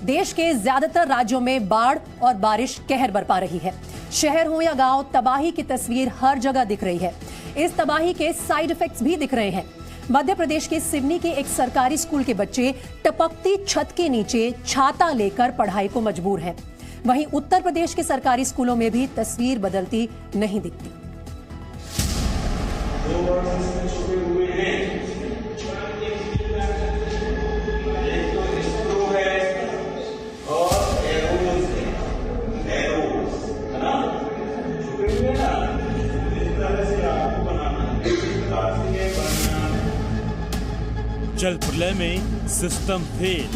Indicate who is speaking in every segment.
Speaker 1: देश के ज्यादातर राज्यों में बाढ़ और बारिश कहर बरपा रही है। शहर हो या गांव, तबाही की तस्वीर हर जगह दिख रही है। इस तबाही के साइड इफेक्ट्स भी दिख रहे हैं। मध्य प्रदेश के सिवनी के एक सरकारी स्कूल के बच्चे टपकती छत के नीचे छाता लेकर पढ़ाई को मजबूर हैं। वहीं उत्तर प्रदेश के सरकारी स्कूलों में भी तस्वीर बदलती नहीं दिखती।
Speaker 2: जल प्रलय में सिस्टम फेल,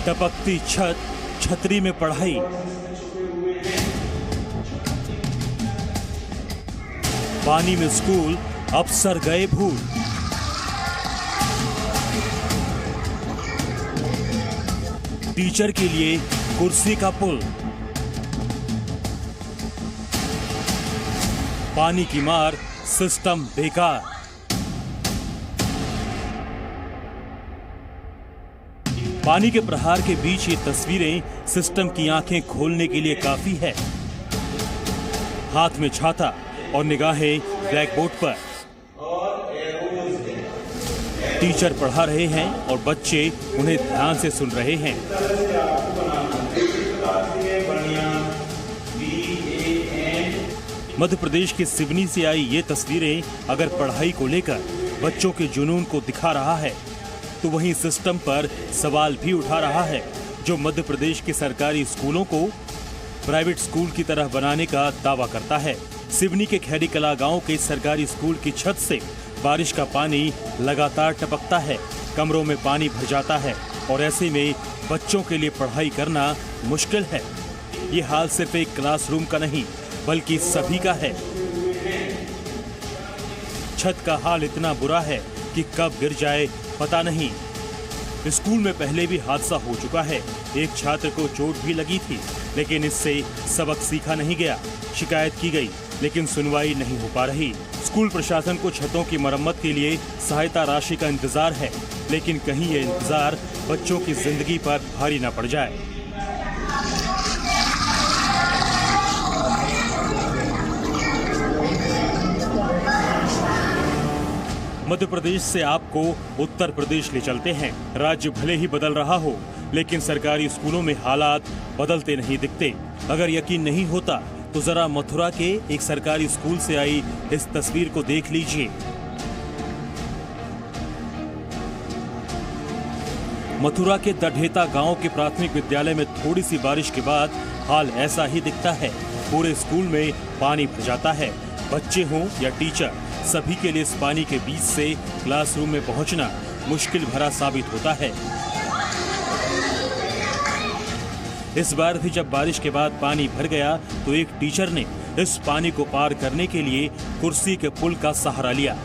Speaker 2: टपकती छत, छतरी में पढ़ाई, पानी में स्कूल, अफसर गए भूल। टीचर के लिए कुर्सी का पुल, पानी की मार, सिस्टम बेकार। पानी के प्रहार के बीच ये तस्वीरें सिस्टम की आंखें खोलने के लिए काफी है। हाथ में छाता और निगाहें ब्लैक बोर्ड पर। टीचर पढ़ा रहे हैं और बच्चे उन्हें ध्यान से सुन रहे हैं। मध्य प्रदेश के सिवनी से आई ये तस्वीरें अगर पढ़ाई को लेकर बच्चों के जुनून को दिखा रहा है, तो वहीं सिस्टम पर सवाल भी उठा रहा है, जो मध्य प्रदेश के सरकारी स्कूलों को प्राइवेट स्कूल की तरह बनाने का दावा करता है। सिवनी के खैरी कला गांव के सरकारी स्कूल की छत से बारिश का पानी लगातार टपकता है। कमरों में पानी भर जाता है और ऐसे में बच्चों के लिए पढ़ाई करना मुश्किल है। ये हाल सिर्फ एक क्लासरूम का नहीं, बल्कि सभी का है। छत का हाल इतना बुरा है कि कब गिर जाए पता नहीं। स्कूल में पहले भी हादसा हो चुका है। एक छात्र को चोट भी लगी थी, लेकिन इससे सबक सीखा नहीं गया। शिकायत की गई, लेकिन सुनवाई नहीं हो पा रही। स्कूल प्रशासन को छतों की मरम्मत के लिए सहायता राशि का इंतजार है, लेकिन कहीं ये इंतजार बच्चों की जिंदगी पर भारी न पड़ जाए। मध्य प्रदेश से आपको उत्तर प्रदेश ले चलते हैं। राज्य भले ही बदल रहा हो, लेकिन सरकारी स्कूलों में हालात बदलते नहीं दिखते। अगर यकीन नहीं होता तो जरा मथुरा के एक सरकारी स्कूल से आई इस तस्वीर को देख लीजिए। मथुरा के दढ़ेता गांव के प्राथमिक विद्यालय में थोड़ी सी बारिश के बाद हाल ऐसा ही दिखता है। पूरे स्कूल में पानी भर जाता है। बच्चे हों या टीचर, सभी के लिए इस पानी के बीच से क्लासरूम में पहुंचना मुश्किल भरा साबित होता है। इस बार भी जब बारिश के बाद पानी भर गया तो एक टीचर ने इस पानी को पार करने के लिए कुर्सी के पुल का सहारा लिया।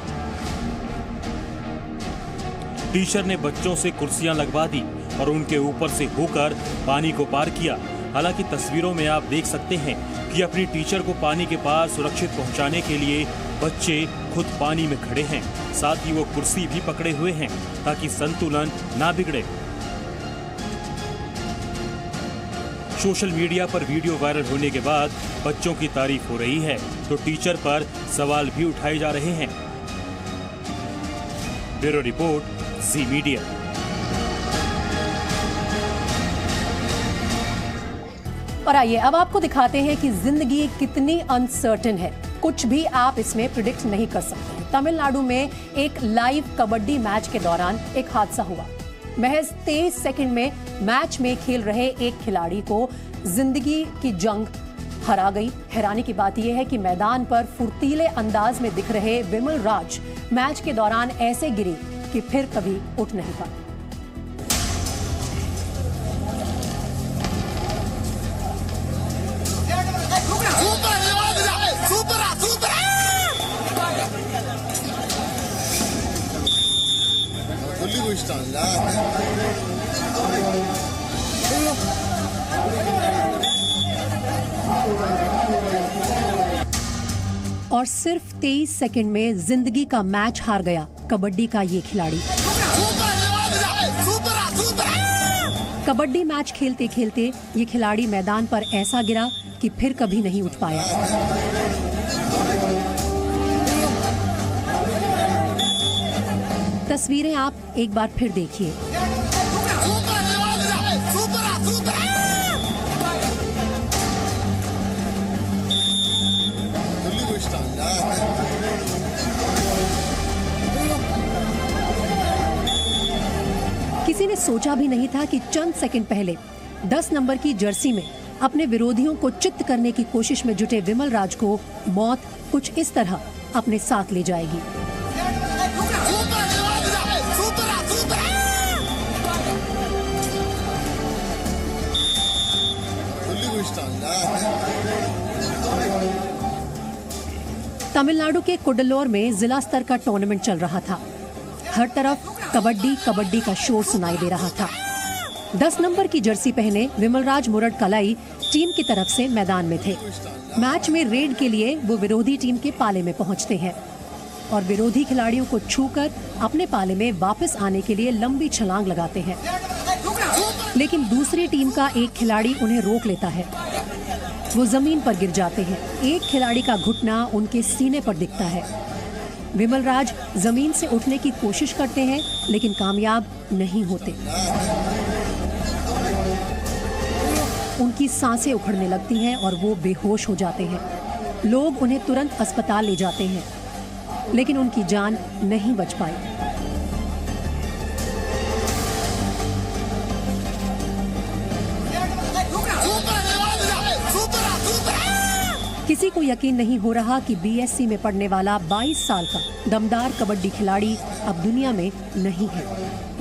Speaker 2: टीचर ने बच्चों से कुर्सियां लगवा दी और उनके ऊपर से होकर पानी को पार किया। हालांकि तस्वीरों में आप देख सकते हैं कि अपनी टीचर को पानी के पार सुरक्षित पहुंचाने के लिए बच्चे खुद पानी में खड़े हैं। साथ ही वो कुर्सी भी पकड़े हुए हैं ताकि संतुलन ना बिगड़े। सोशल मीडिया पर वीडियो वायरल होने के बाद बच्चों की तारीफ हो रही है, तो टीचर पर सवाल भी उठाए जा रहे हैं। ब्यूरो रिपोर्ट, जी मीडिया।
Speaker 1: और आइए अब आपको दिखाते हैं कि जिंदगी कितनी अनसर्टेन है। कुछ भी आप इसमें प्रिडिक्ट नहीं कर सकते। तमिलनाडु में एक लाइव कबड्डी मैच के दौरान एक हादसा हुआ। महज 23 सेकंड में मैच में खेल रहे एक खिलाड़ी को जिंदगी की जंग हरा गई। हैरानी की बात यह है कि मैदान पर फुर्तीले अंदाज में दिख रहे विमल राज मैच के दौरान ऐसे गिरी कि फिर कभी उठ नहीं पाए। और सिर्फ 23 सेकंड में जिंदगी का मैच हार गया कबड्डी का ये खिलाड़ी। कबड्डी मैच खेलते खेलते ये खिलाड़ी मैदान पर ऐसा गिरा कि फिर कभी नहीं उठ पाया। तस्वीरें आप एक बार फिर देखिए। किसी ने सोचा भी नहीं था कि चंद सेकंड पहले 10 नंबर की जर्सी में अपने विरोधियों को चित्त करने की कोशिश में जुटे विमल राज को मौत कुछ इस तरह अपने साथ ले जाएगी। तमिलनाडु के कुडलोर में जिला स्तर का टूर्नामेंट चल रहा था। हर तरफ कबड्डी कबड्डी का शोर सुनाई दे रहा था। 10 नंबर की जर्सी पहने विमलराज मुरड कलाई टीम की तरफ से मैदान में थे। मैच में रेड के लिए वो विरोधी टीम के पाले में पहुंचते हैं और विरोधी खिलाड़ियों को छूकर अपने पाले में वापस आने के लिए लंबी छलांग लगाते हैं, लेकिन दूसरी टीम का एक खिलाड़ी उन्हें रोक लेता है। वो जमीन पर गिर जाते हैं। एक खिलाड़ी का घुटना उनके सीने पर दिखता है। विमलराज जमीन से उठने की कोशिश करते हैं, लेकिन कामयाब नहीं होते। उनकी सांसें उखड़ने लगती हैं और वो बेहोश हो जाते हैं। लोग उन्हें तुरंत अस्पताल ले जाते हैं, लेकिन उनकी जान नहीं बच पाई। किसी को यकीन नहीं हो रहा कि बीएससी में पढ़ने वाला 22 साल का दमदार कबड्डी खिलाड़ी अब दुनिया में नहीं है।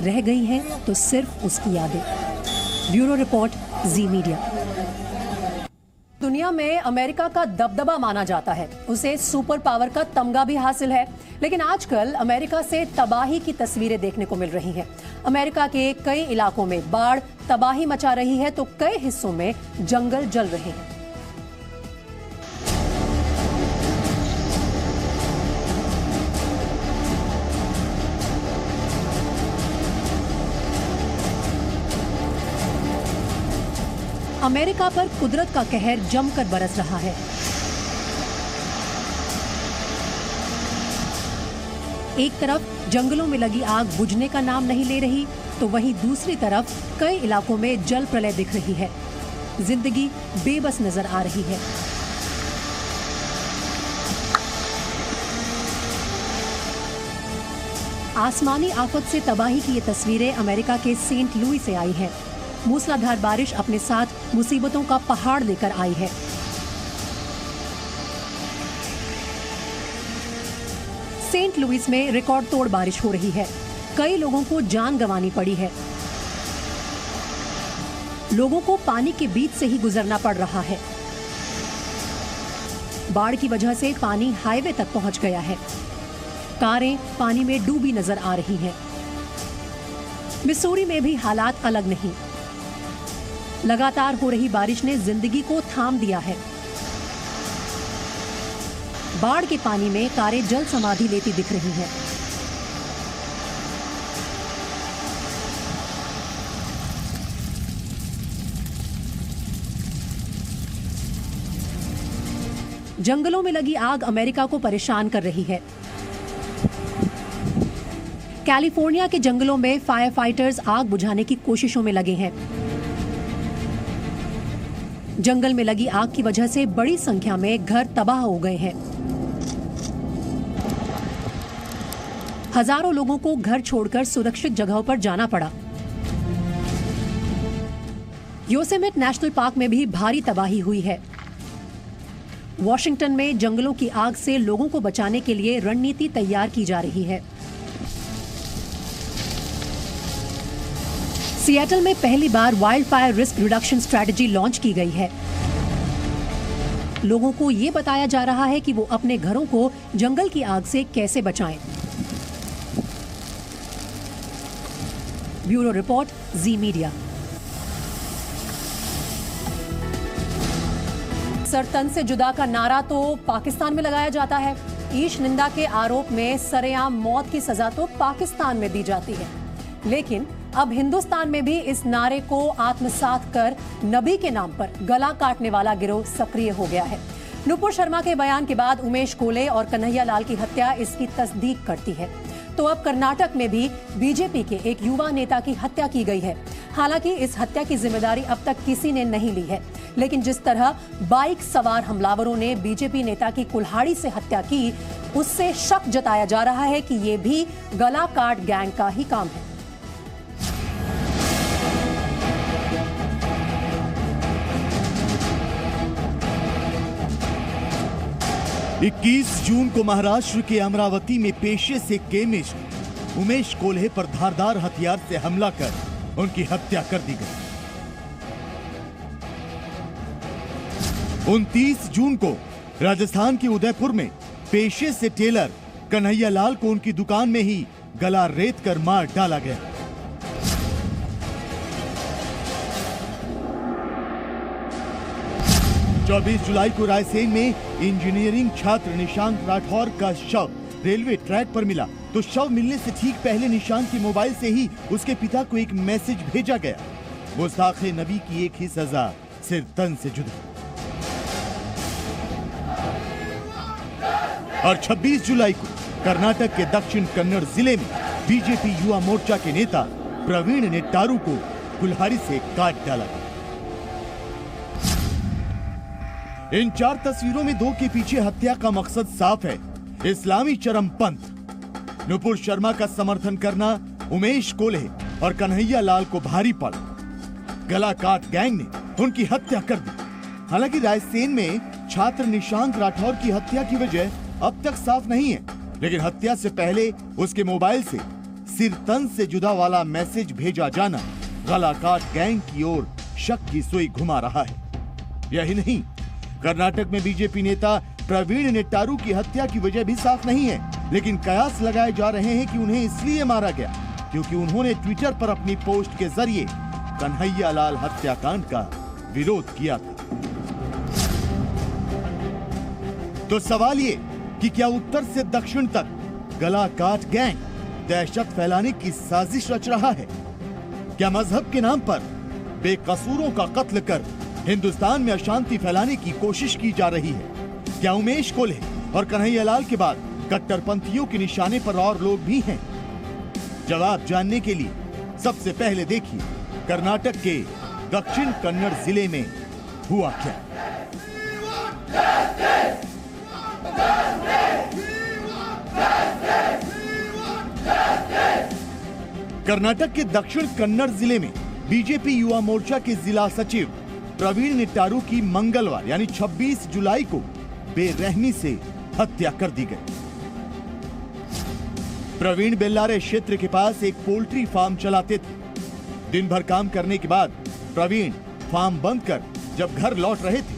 Speaker 1: रह गई हैं तो सिर्फ उसकी यादें। ब्यूरो रिपोर्ट, जी मीडिया। दुनिया में अमेरिका का दबदबा माना जाता है, उसे सुपर पावर का तमगा भी हासिल है, लेकिन आजकल अमेरिका से तबाही की तस्वीरें देखने को मिल रही हैं। अमेरिका के कई इलाकों में बाढ़ तबाही मचा रही है, तो कई हिस्सों में जंगल जल रहे हैं। अमेरिका पर कुदरत का कहर जमकर बरस रहा है। एक तरफ जंगलों में लगी आग बुझने का नाम नहीं ले रही, तो वहीं दूसरी तरफ कई इलाकों में जल प्रलय दिख रही है। जिंदगी बेबस नजर आ रही है। आसमानी आफत से तबाही की ये तस्वीरें अमेरिका के सेंट लुई से आई हैं। मूसलाधार बारिश अपने साथ मुसीबतों का पहाड़ लेकर आई है। सेंट लुइस में रिकॉर्ड तोड़ बारिश हो रही है। कई लोगों को जान गंवानी पड़ी है। लोगों को पानी के बीच से ही गुजरना पड़ रहा है। बाढ़ की वजह से पानी हाईवे तक पहुंच गया है। कारें पानी में डूबी नजर आ रही हैं। मिसूरी में भी हालात अलग नहीं। लगातार हो रही बारिश ने जिंदगी को थाम दिया है। बाढ़ के पानी में कारें जल समाधि लेती दिख रही हैं। जंगलों में लगी आग अमेरिका को परेशान कर रही है। कैलिफोर्निया के जंगलों में फायर फाइटर्स आग बुझाने की कोशिशों में लगे हैं। जंगल में लगी आग की वजह से बड़ी संख्या में घर तबाह हो गए हैं। हजारों लोगों को घर छोड़कर सुरक्षित जगहों पर जाना पड़ा। योसेमिट नेशनल पार्क में भी भारी तबाही हुई है। वॉशिंगटन में जंगलों की आग से लोगों को बचाने के लिए रणनीति तैयार की जा रही है। सिएटल में पहली बार wild fire risk reduction strategy launch की गई है। लोगों को ये बताया जा रहा है कि वो अपने घरों को जंगल की आग से कैसे बचाएं। ब्यूरो रिपोर्ट, जी मीडिया। सर तन से जुदा का नारा तो पाकिस्तान में लगाया जाता है। ईश निंदा के आरोप में सरेआम मौत की सजा तो पाकिस्तान में दी जाती है, लेकिन अब हिंदुस्तान में भी इस नारे को आत्मसात कर नबी के नाम पर गला काटने वाला गिरोह सक्रिय हो गया है। नुपुर शर्मा के बयान के बाद उमेश कोले और कन्हैया लाल की हत्या इसकी तस्दीक करती है। तो अब कर्नाटक में भी बीजेपी के एक युवा नेता की हत्या की गई है। हालांकि इस हत्या की जिम्मेदारी अब तक किसी ने नहीं ली है, लेकिन जिस तरह बाइक सवार हमलावरों ने बीजेपी नेता की कुल्हाड़ी से हत्या की, उससे शक जताया जा रहा है कि ये भी गला काट गैंग का ही काम है।
Speaker 3: इक्कीस जून को महाराष्ट्र के अमरावती में पेशे से केमिस्ट उमेश कोल्हे पर धारदार हथियार से हमला कर उनकी हत्या कर दी गई। 29 जून को राजस्थान के उदयपुर में पेशे से टेलर कन्हैया लाल को उनकी दुकान में ही गला रेत कर मार डाला गया। चौबीस जुलाई को रायसेन में इंजीनियरिंग छात्र निशांत राठौर का शव रेलवे ट्रैक पर मिला, तो शव मिलने से ठीक पहले निशांत के मोबाइल से ही उसके पिता को एक मैसेज भेजा गया, गुस्ताखे नबी की एक ही सजा, सिर तन से जुदा। और 26 जुलाई को कर्नाटक के दक्षिण कन्नड़ जिले में बीजेपी युवा मोर्चा के नेता प्रवीण नेट्टारू को कुल्हाड़ी से काट डाला गया। इन 4 तस्वीरों में 2 के पीछे हत्या का मकसद साफ है, इस्लामी चरमपंथ। नुपुर शर्मा का समर्थन करना उमेश कोल्हे और कन्हैया लाल को भारी पड़ा। गला काट गैंग ने उनकी हत्या कर दी। हालांकि रायसेन में छात्र निशांत राठौर की हत्या की वजह अब तक साफ नहीं है, लेकिन हत्या से पहले उसके मोबाइल से सिर तन से जुदा वाला मैसेज भेजा जाना गला काट गैंग की ओर शक की सुई घुमा रहा है। यही नहीं, कर्नाटक में बीजेपी नेता प्रवीण नेट्टारू की हत्या की वजह भी साफ नहीं है, लेकिन कयास लगाए जा रहे हैं कि उन्हें इसलिए मारा गया क्योंकि उन्होंने ट्विटर पर अपनी पोस्ट के जरिए कन्हैया लाल हत्याकांड का विरोध किया था। तो सवाल ये कि क्या उत्तर से दक्षिण तक गला काट गैंग दहशत फैलाने की साजिश रच रहा है? क्या मजहब के नाम पर बेकसूरों का कत्ल कर हिंदुस्तान में अशांति फैलाने की कोशिश की जा रही है? क्या उमेश कोल्हे और कन्हैया लाल के बाद कट्टरपंथियों के निशाने पर और लोग भी हैं? जवाब जानने के लिए सबसे पहले देखिए कर्नाटक के दक्षिण कन्नड़ जिले में हुआ क्या। कर्नाटक के दक्षिण कन्नड़ जिले में बीजेपी युवा मोर्चा के जिला सचिव प्रवीण नेट्टारू की मंगलवार यानी 26 जुलाई को बेरहमी से हत्या कर दी गई। प्रवीण बेल्लारे क्षेत्र के पास एक पोल्ट्री फार्म चलाते थे। दिन भर काम करने के बाद प्रवीण फार्म बंद कर जब घर लौट रहे थे,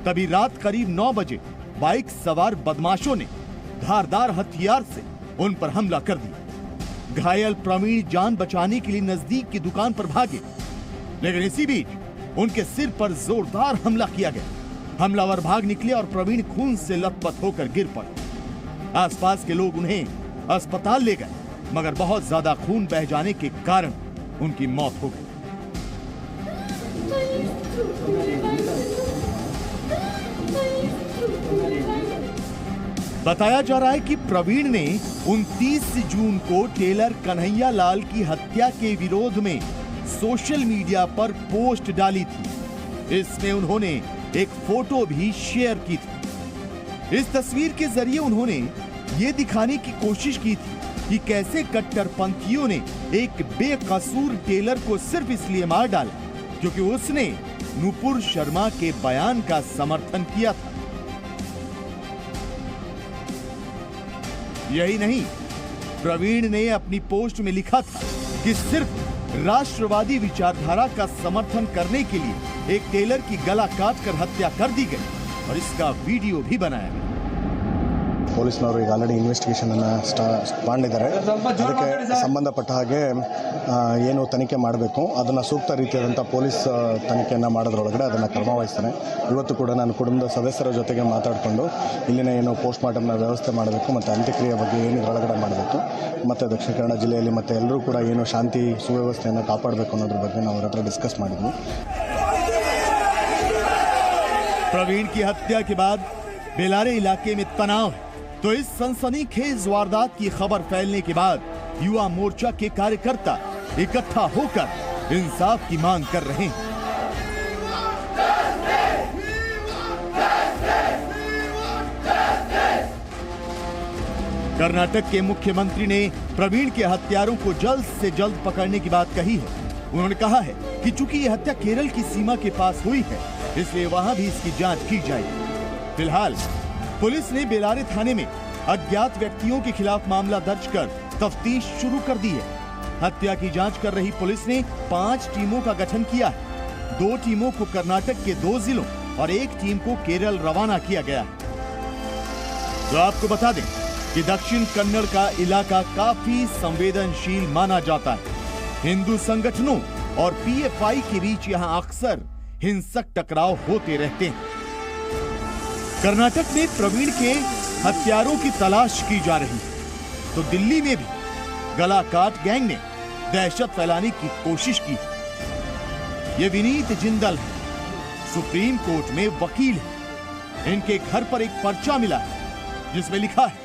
Speaker 3: तभी रात करीब 9 बजे बाइक सवार बदमाशों ने धारदार हथियार से उन पर हमला कर दिया। घायल प्रवीण जान बचाने के लिए नजदीक की दुकान पर भागे, लेकिन इसी बीच उनके सिर पर जोरदार हमला किया गया। हमलावर भाग निकले और प्रवीण खून से लथपथ होकर गिर पड़े। आसपास के लोग उन्हें अस्पताल ले गए, मगर बहुत ज्यादा खून बह जाने के कारण उनकी मौत हो गई। बताया जा रहा है कि प्रवीण ने 29 जून को टेलर कन्हैया लाल की हत्या के विरोध में सोशल मीडिया पर पोस्ट डाली थी। इसमें उन्होंने एक फोटो भी शेयर की थी। इस तस्वीर के जरिए उन्होंने ये दिखाने की कोशिश की थी कि कैसे कट्टरपंथियों ने एक बेकसूर टेलर को सिर्फ इसलिए मार डाला क्योंकि उसने नुपुर शर्मा के बयान का समर्थन किया था। यही नहीं, प्रवीण ने अपनी पोस्ट में लिखा था कि सिर्फ राष्ट्रवादी विचारधारा का समर्थन करने के लिए एक टेलर की गला काट कर हत्या कर दी गई और इसका वीडियो भी बनाया गया।
Speaker 4: ಪೊಲೀಸ್ನವರು ಈಗ ಆಲ್ರೆಡಿ ಇನ್ವೆಸ್ಟಿಗೇಷನನ್ನು ಮಾಡಿದ್ದಾರೆ. ಅದಕ್ಕೆ ಸಂಬಂಧಪಟ್ಟ ಹಾಗೆ ಏನು ತನಿಖೆ ಮಾಡಬೇಕು ಅದನ್ನು ಸೂಕ್ತ ರೀತಿಯಾದಂಥ ಪೊಲೀಸ್ ತನಿಖೆಯನ್ನು ಮಾಡೋದ್ರೊಳಗಡೆ ಅದನ್ನು ಕ್ರಮ ವಹಿಸ್ತಾನೆ. ಇವತ್ತು ಕೂಡ ನಾನು ಕುಟುಂಬದ ಸದಸ್ಯರ ಜೊತೆಗೆ ಮಾತಾಡಿಕೊಂಡು ಇಲ್ಲಿನ ಏನು ಪೋಸ್ಟ್ ಮಾರ್ಟಮ್ನ ವ್ಯವಸ್ಥೆ ಮಾಡಬೇಕು ಮತ್ತು ಅಂತ್ಯಕ್ರಿಯೆ ಬಗ್ಗೆ ಏನು ಇದರೊಳಗಡೆ ಮಾಡಬೇಕು ಮತ್ತು ದಕ್ಷಿಣ ಕನ್ನಡ ಜಿಲ್ಲೆಯಲ್ಲಿ ಮತ್ತು ಎಲ್ಲರೂ ಕೂಡ ಏನು ಶಾಂತಿ ಸುವ್ಯವಸ್ಥೆಯನ್ನು ಕಾಪಾಡಬೇಕು ಅನ್ನೋದ್ರ ಬಗ್ಗೆ ನಾವು ಅವರ ಹತ್ರ ಡಿಸ್ಕಸ್ ಮಾಡಿದ್ವಿ.
Speaker 3: प्रवीण की हत्या के बाद बेलारे इलाके में तनाव है, तो इस सनसनीखेज वारदात की खबर फैलने के बाद युवा मोर्चा के कार्यकर्ता इकट्ठा होकर इंसाफ की मांग कर रहे हैं. कर्नाटक के मुख्यमंत्री ने प्रवीण के हत्यारों को जल्द से जल्द पकड़ने की बात कही है. उन्होंने कहा है कि चूंकि यह हत्या केरल की सीमा के पास हुई है, इसलिए वहां भी इसकी जांच की जाएगी. फिलहाल पुलिस ने बेलारे थाने में अज्ञात व्यक्तियों के खिलाफ मामला दर्ज कर तफ्तीश शुरू कर दी है. हत्या की जांच कर रही पुलिस ने 5 टीमों का गठन किया है. 2 टीमों को कर्नाटक के 2 जिलों और 1 टीम को केरल रवाना किया गया है. तो आपको बता दें कि दक्षिण कन्नड़ का इलाका काफी संवेदनशील माना जाता है. हिंदू संगठनों और पीएफआई के बीच यहां अक्सर हिंसक टकराव होते रहते हैं. कर्नाटक में प्रवीण के हत्यारों की तलाश की जा रही है, तो दिल्ली में भी गलाकाट गैंग ने दहशत फैलाने की कोशिश की है. ये विनीत जिंदल है, सुप्रीम कोर्ट में वकील है. इनके घर पर एक पर्चा मिला है जिसमें लिखा है,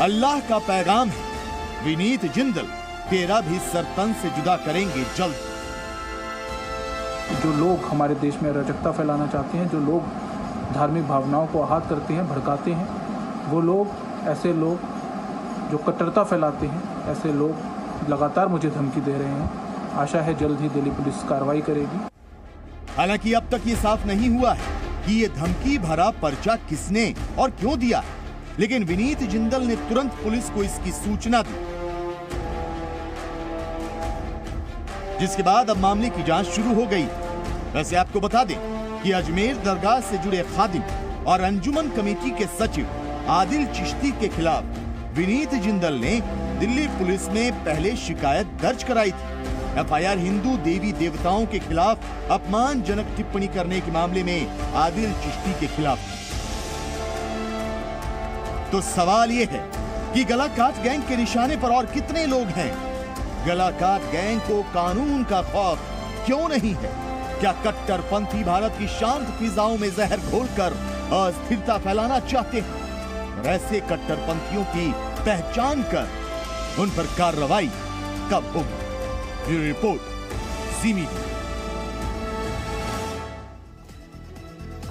Speaker 3: अल्लाह का पैगाम है, विनीत जिंदल तेरा भी सरतन से जुदा करेंगे जल्द.
Speaker 5: जो लोग हमारे देश में अराजकता फैलाना चाहते हैं, जो लोग धार्मिक भावनाओं को आहत करते हैं, भड़काते हैं, वो लोग, ऐसे लोग जो कट्टरता फैलाते हैं, ऐसे लोग लगातार मुझे धमकी दे रहे हैं. आशा है जल्द ही दिल्ली पुलिस कार्रवाई करेगी.
Speaker 3: हालांकि अब तक ये साफ नहीं हुआ है कि ये धमकी भरा पर्चा किसने और क्यों दिया, लेकिन विनीत जिंदल ने तुरंत पुलिस को इसकी सूचना दी, जिसके बाद अब मामले की जांच शुरू हो गई. वैसे आपको बता दें कि अजमेर दरगाह से जुड़े खादिम और अंजुमन कमेटी के सचिव आदिल चिश्ती के खिलाफ विनीत जिंदल ने दिल्ली पुलिस में पहले शिकायत दर्ज कराई थी. एफआईआर हिंदू देवी देवताओं के खिलाफ अपमानजनक टिप्पणी करने के मामले में आदिल चिश्ती के खिलाफ. तो सवाल यह है कि गलाकाट गैंग के निशाने पर और कितने लोग हैं? गलाकाट गैंग को कानून का खौफ क्यों नहीं है? क्या कट्टरपंथी भारत की शांत फिजाओं में जहर घोलकर अस्थिरता फैलाना चाहते हैं? और ऐसे कट्टरपंथियों की पहचान कर उन पर कार्रवाई कब होगी? ब्यूरो रिपोर्ट, जी मीडिया.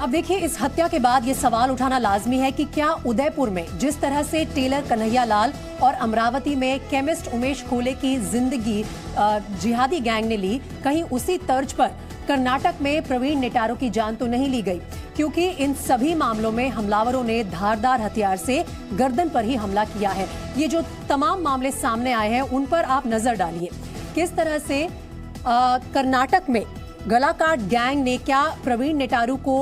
Speaker 1: अब देखिए, इस हत्या के बाद ये सवाल उठाना लाजमी है कि क्या उदयपुर में जिस तरह से टेलर कन्हैया लाल और अमरावती में केमिस्ट उमेश खोले की जिंदगी जिहादी गैंग ने ली, कहीं उसी तर्ज पर कर्नाटक में प्रवीण नेटारो की जान तो नहीं ली गई, क्योंकि इन सभी मामलों में हमलावरों ने धारदार हथियार से गर्दन पर ही हमला किया है. ये जो तमाम मामले सामने आए हैं उन पर आप नजर डालिए. किस तरह से कर्नाटक में गलाकाट गैंग ने क्या प्रवीण नेटारू को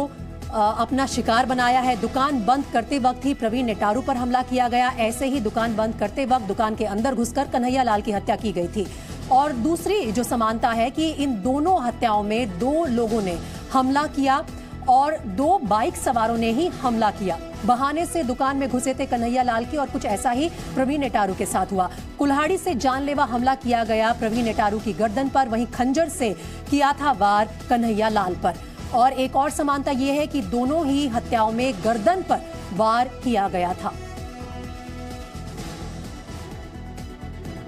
Speaker 1: अपना शिकार बनाया है. दुकान बंद करते वक्त ही प्रवीण नेटारू पर हमला किया गया. ऐसे ही दुकान बंद करते वक्त दुकान के अंदर घुसकर कन्हैया लाल की हत्या की गई थी. और दूसरी जो समानता है कि इन दोनों हत्याओं में 2 लोगों ने हमला किया और 2 बाइक सवारों ने ही हमला किया. बहाने से दुकान में घुसे थे कन्हैया लाल की, और कुछ ऐसा ही प्रवीण नेटारू के साथ हुआ. कुल्हाड़ी से जानलेवा हमला किया गया प्रवीण नेटारू की गर्दन पर, वहीं खंजर से किया था वार कन्हैया लाल पर. और एक और समानता यह है कि दोनों ही हत्याओं में गर्दन पर वार किया गया था.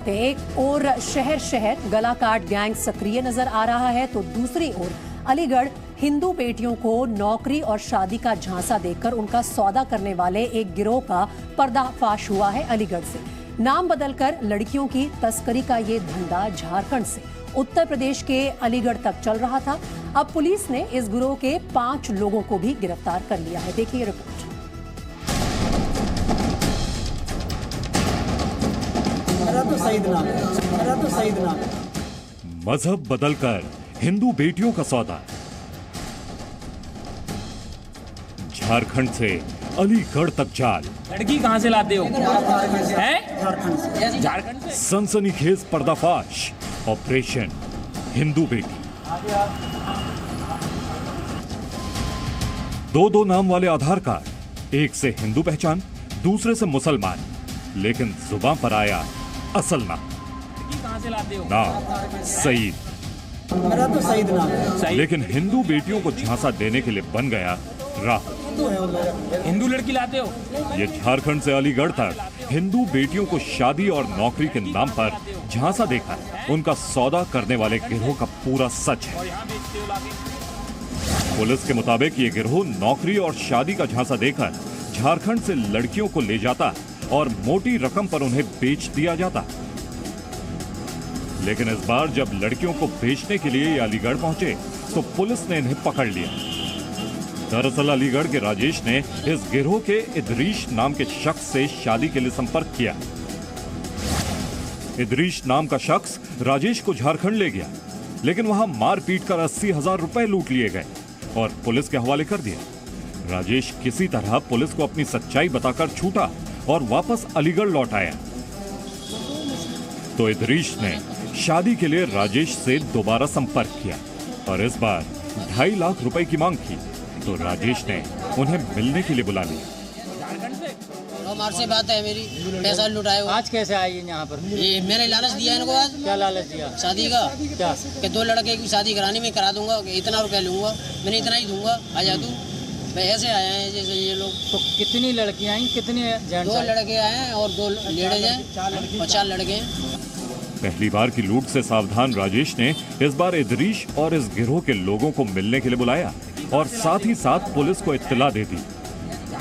Speaker 1: एक और शहर शहर गलाकाट गैंग सक्रिय नजर आ रहा है, तो दूसरी ओर अलीगढ़ हिंदू बेटियों को नौकरी और शादी का झांसा देकर उनका सौदा करने वाले एक गिरोह का पर्दाफाश हुआ है. अलीगढ़ से नाम बदलकर लड़कियों की तस्करी का ये धंधा झारखंड से उत्तर प्रदेश के अलीगढ़ तक चल रहा था. अब पुलिस ने इस गिरोह के 5 लोगों को भी गिरफ्तार कर लिया है. देखिए रिपोर्ट.
Speaker 2: मजहब बदलकर हिंदू बेटियों का सौदा. झारखंड से अलीगढ़ तक चाल।
Speaker 6: लड़की कहाँ से लाते हो? झारखंड से।
Speaker 2: सनसनीखेज पर्दाफाश, ऑपरेशन हिंदू बेटी। दो नाम वाले आधार कार्ड, एक से हिंदू पहचान, दूसरे से मुसलमान, लेकिन जुबान पर आया असल नाम।
Speaker 6: कहाँ से लाते हो?
Speaker 2: नाम सईद।
Speaker 7: मेरा तो सईद नाम है।
Speaker 2: लेकिन हिंदू बेटियों को झांसा देने के लिए बन गया राहुल।
Speaker 6: हिंदू लड़की लाते हो?
Speaker 2: ये झारखंड से अलीगढ़ तक हिंदू बेटियों को शादी और नौकरी के नाम पर झांसा देकर उनका सौदा करने वाले गिरोह का पूरा सच है। पुलिस के मुताबिक ये गिरोह नौकरी और शादी का झांसा देकर झारखंड से लड़कियों को ले जाता और मोटी रकम पर उन्हें बेच दिया जाता। लेकिन इस बार जब लड़कियों को बेचने के लिए ये अलीगढ़ पहुंचे तो पुलिस ने इन्हें पकड़ लिया। दरअसल अलीगढ़ के राजेश ने इस गिरोह के इदरीश नाम के शख्स से शादी के लिए संपर्क किया। इदरीश नाम का शख्स राजेश को झारखंड ले गया, लेकिन वहां मारपीट कर 80,000 रुपए लूट लिए गए और पुलिस के हवाले कर दिया। राजेश किसी तरह पुलिस को अपनी सच्चाई बताकर छूटा और वापस अलीगढ़ लौट आया। तो इदरीश ने शादी के लिए राजेश से दोबारा संपर्क किया और इस बार 2.5 लाख रुपए की मांग की। तो राजेश ने उन्हें मिलने के लिए बुला लिया।
Speaker 8: हमारे से बात है मेरी, पैसा लुटाए हो।
Speaker 7: आज कैसे आई यहाँ पर?
Speaker 8: ये मैंने लालच दिया इनको। आज
Speaker 7: क्या लालच दिया?
Speaker 8: शादी का।
Speaker 7: क्या?
Speaker 8: कि 2 लड़के की शादी कराने में करा दूंगा, इतना रुपया लूंगा, मैंने इतना ही दूंगा, आ जा तू। मैं ऐसे आया है जैसे ये लोग।
Speaker 7: तो कितनी लड़कियाँ आई, कितने जेंट्स?
Speaker 8: 2 लड़के आए हैं और 2 लेडीज हैं और 4 लड़के हैं।
Speaker 2: पहली बार की लूट से सावधान राजेश ने इस बार इदरीश और इस गिरोह के लोगों को मिलने के लिए बुलाया और साथ ही साथ पुलिस को इत्तला दे दी।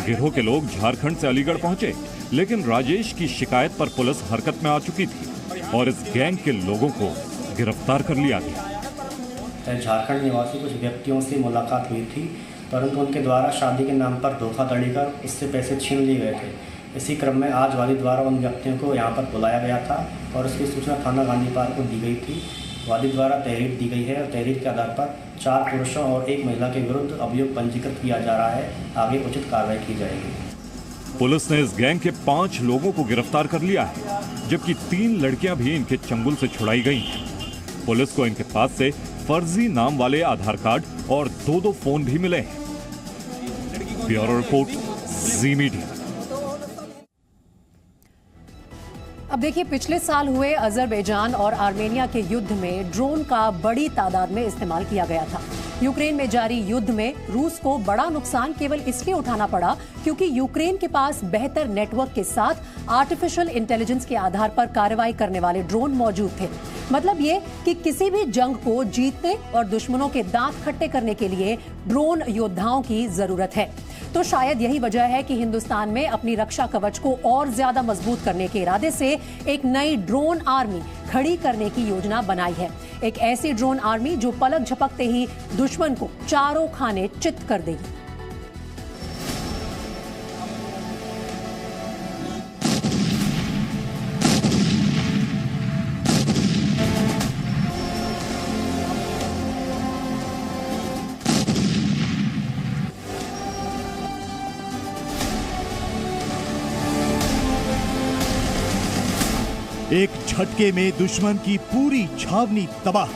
Speaker 2: गिरोह के लोग झारखंड से अलीगढ़ पहुंचे, लेकिन राजेश की शिकायत पर पुलिस हरकत में आ चुकी थी और इस गैंग के लोगों को गिरफ्तार कर लिया गया।
Speaker 9: झारखंड निवासी कुछ व्यक्तियों से मुलाकात हुई थी, परंतु उनके द्वारा शादी के नाम पर धोखाधड़ी कर उससे पैसे छीन लिए गए थे। इसी क्रम में आज वादी द्वारा उन व्यक्तियों को यहाँ पर बुलाया गया था और उसकी सूचना थाना गांधी पार्क को दी गई थी। वादी द्वारा तहरीर दी गई है और तहरीर के आधार पर 4 पुरुषों और 1 महिला के विरुद्ध अभियोग पंजीकृत किया जा रहा है। आगे उचित कार्रवाई की जाएगी।
Speaker 2: पुलिस ने इस गैंग के 5 लोगों को गिरफ्तार कर लिया है, जबकि 3 लड़कियां भी इनके चंगुल से छुड़ाई गई हैं। पुलिस को इनके पास से फर्जी नाम वाले आधार कार्ड और 2 फोन भी मिले हैं। ब्यूरो रिपोर्ट, जी मीडिया।
Speaker 1: अब देखिए, पिछले साल हुए अजरबैजान और आर्मेनिया के युद्ध में ड्रोन का बड़ी तादाद में इस्तेमाल किया गया था। यूक्रेन में जारी युद्ध में रूस को बड़ा नुकसान केवल इसलिए उठाना पड़ा क्योंकि यूक्रेन के पास बेहतर नेटवर्क के साथ आर्टिफिशियल इंटेलिजेंस के आधार पर कार्रवाई करने वाले ड्रोन मौजूद थे। मतलब ये कि किसी भी जंग को जीतने और दुश्मनों के दांत खट्टे करने के लिए ड्रोन योद्धाओं की जरूरत है। तो शायद यही वजह है कि हिंदुस्तान में अपनी रक्षा कवच को और ज्यादा मजबूत करने के इरादे से एक नई ड्रोन आर्मी खड़ी करने की योजना बनाई है। एक ऐसी ड्रोन आर्मी जो पलक झपकते ही दुश्मन को चारों खाने चित कर देगी।
Speaker 3: एक झटके में दुश्मन की पूरी छावनी तबाह।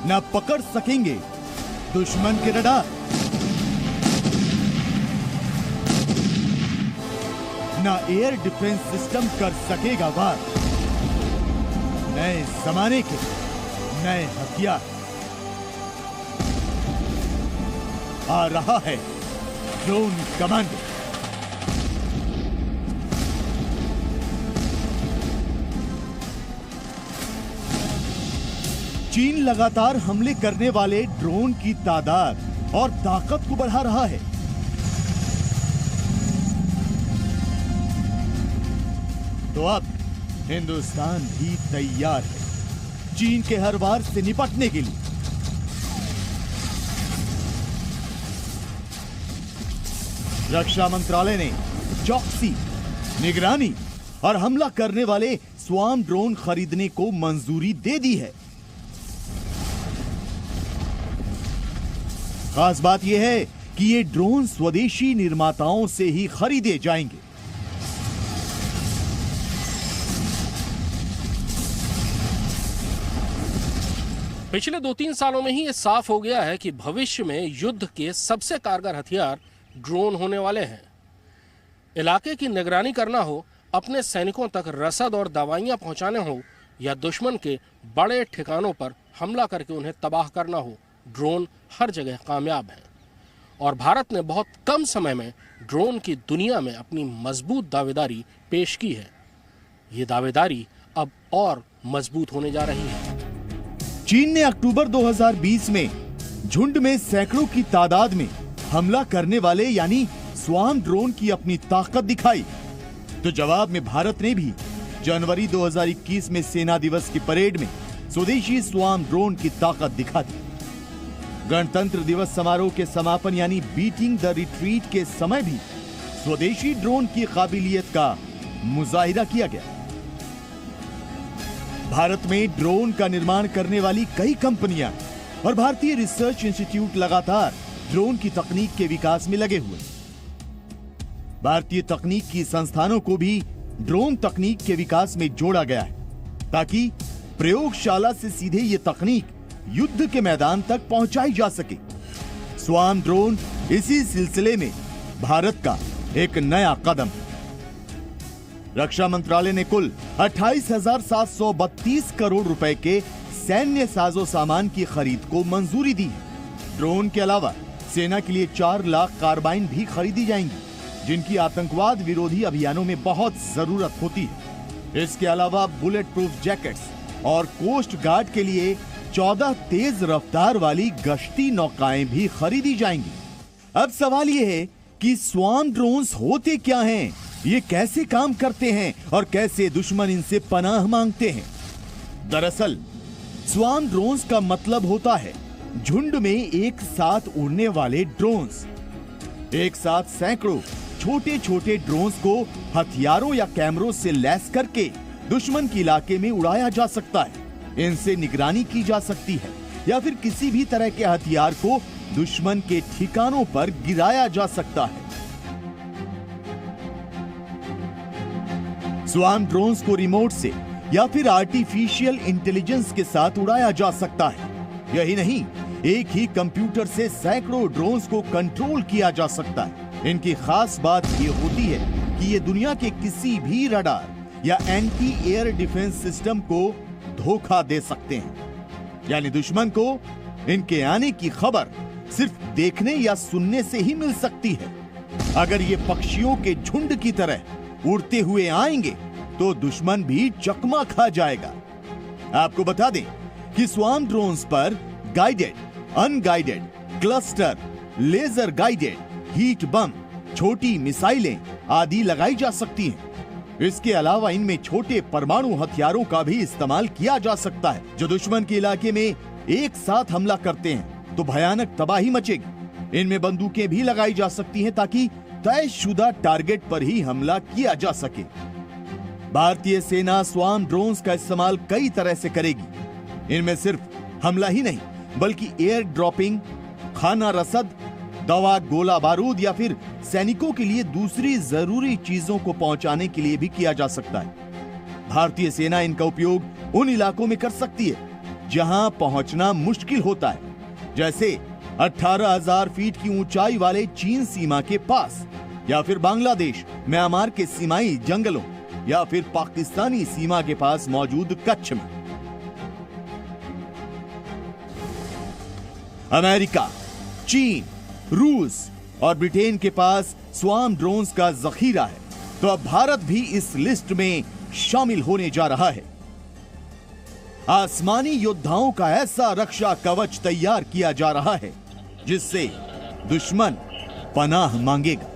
Speaker 3: न पकड़ सकेंगे दुश्मन के रडार, न एयर डिफेंस सिस्टम कर सकेगा वार। नए जमाने के नए हथियार। आ रहा है ड्रोन कमांडो। चीन लगातार हमले करने वाले ड्रोन की तादाद और ताकत को बढ़ा रहा है। तो अब हिंदुस्तान भी तैयार है चीन के हर वार से निपटने के लिए। रक्षा मंत्रालय ने चौकसी, निगरानी और हमला करने वाले स्वार्म ड्रोन खरीदने को मंजूरी दे दी है। खास बात यह है कि ये ड्रोन स्वदेशी निर्माताओं से ही खरीदे जाएंगे।
Speaker 10: पिछले 2-3 सालों में ही ये साफ हो गया है कि भविष्य में युद्ध के सबसे कारगर हथियार ड्रोन होने वाले हैं। इलाके की निगरानी करना हो, अपने सैनिकों तक रसद और दवाइयां पहुंचाने हो या दुश्मन के बड़े ठिकानों पर हमला करके उन्हें तबाह करना हो, ड्रोन हर जगह कामयाब हैं। और भारत ने बहुत कम समय में ड्रोन की दुनिया में अपनी मजबूत दावेदारी पेश की है। ये दावेदारी अब और मजबूत होने जा रही है।
Speaker 3: चीन ने अक्टूबर 2020 में झुंड में सैकड़ों की तादाद में हमला करने वाले यानी स्वार्म ड्रोन की अपनी ताकत दिखाई, तो जवाब में भारत ने भी जनवरी 2021 में सेना दिवस की परेड में स्वदेशी स्वार्म ड्रोन की ताकत दिखा दी। गणतंत्र दिवस समारोह के समापन यानी बीटिंग द रिट्रीट के समय भी स्वदेशी ड्रोन की काबिलियत का मुजाहिरा किया गया। भारत में ड्रोन का निर्माण करने वाली कई कंपनियां और भारतीय रिसर्च इंस्टीट्यूट लगातार ड्रोन की तकनीक के विकास में लगे हुए। भारतीय तकनीकी संस्थानों को भी ड्रोन तकनीक के विकास में जोड़ा गया है ताकि प्रयोगशाला से सीधे ये तकनीक युद्ध के मैदान तक पहुंचाई जा सके। स्वार्म ड्रोन इसी सिलसिले में भारत का एक नया कदम है। रक्षा मंत्रालय ने कुल 28,732 करोड़ रुपए के सैन्य साजो सामान की खरीद को मंजूरी दी है। ड्रोन के अलावा सेना के लिए 4 लाख कार्बाइन भी खरीदी जाएंगी, जिनकी आतंकवाद विरोधी अभियानों में बहुत जरूरत होती है। इसके अलावा बुलेट प्रूफ जैकेट्स और कोस्ट गार्ड के लिए 14 तेज रफ्तार वाली गश्ती नौकाएं भी खरीदी जाएंगी। अब सवाल यह है कि स्वार्म ड्रोन्स होते क्या हैं, ये कैसे काम करते हैं और कैसे दुश्मन इनसे पनाह मांगते हैं। दरअसल स्वार्म ड्रोन्स का मतलब होता है झुंड में एक साथ उड़ने वाले ड्रोन्स। एक साथ सैकड़ों छोटे छोटे ड्रोन्स को हथियारों या कैमरों से लैस करके दुश्मन के इलाके में उड़ाया जा सकता है। इनसे निगरानी की जा सकती है या फिर किसी भी तरह के हथियार को दुश्मन के ठिकानों पर गिराया जा सकता है। स्वार्म ड्रोन्स को रिमोट से या फिर आर्टिफिशियल इंटेलिजेंस के साथ उड़ाया जा सकता है। यही नहीं, एक ही कंप्यूटर से सैकड़ों ड्रोन्स को कंट्रोल किया जा सकता है। इनकी खास बात यह होती है कि ये दुनिया के किसी भी रडार या एंटी एयर डिफेंस सिस्टम को धोखा दे सकते हैं, यानी दुश्मन को इनके आने की खबर सिर्फ देखने या सुनने से ही मिल सकती है। अगर ये पक्षियों के झुंड की तरह उड़ते हुए आएंगे तो दुश्मन भी चकमा खा जाएगा। आपको बता दें कि स्वार्म ड्रोन्स पर guided, unguided, cluster, laser guided, heat bomb, छोटी मिसाइलें आदि लगाई जा सकती हैं। इसके अलावा इनमें छोटे परमाणु हथियारों का भी इस्तेमाल किया जा सकता है, जो दुश्मन के इलाके में एक साथ हमला करते हैं तो भयानक तबाही मचेगी। इनमें बंदूकें भी लगाई जा सकती हैं ताकि तयशुदा टारगेट पर ही हमला किया जा सके। भारतीय सेना स्वार्म ड्रोन्स का इस्तेमाल कई तरह से करेगी। इनमें सिर्फ हमला ही नहीं बल्कि एयर ड्रॉपिंग, खाना रसद, दवा, गोला बारूद या फिर सैनिकों के लिए दूसरी जरूरी चीजों को पहुंचाने के लिए भी किया जा सकता है। भारतीय सेना इनका उपयोग उन इलाकों में कर सकती है जहां पहुंचना मुश्किल होता है, जैसे 18,000 फीट की ऊंचाई वाले चीन सीमा के पास, या फिर बांग्लादेश, म्यांमार के सीमाई जंगलों, या फिर पाकिस्तानी सीमा के पास मौजूद कच्छ में। अमेरिका, चीन, रूस और ब्रिटेन के पास स्वार्म ड्रोन्स का जखीरा है, तो अब भारत भी इस लिस्ट में शामिल होने जा रहा है। आसमानी योद्धाओं का ऐसा रक्षा कवच तैयार किया जा रहा है जिससे दुश्मन पनाह मांगेगा।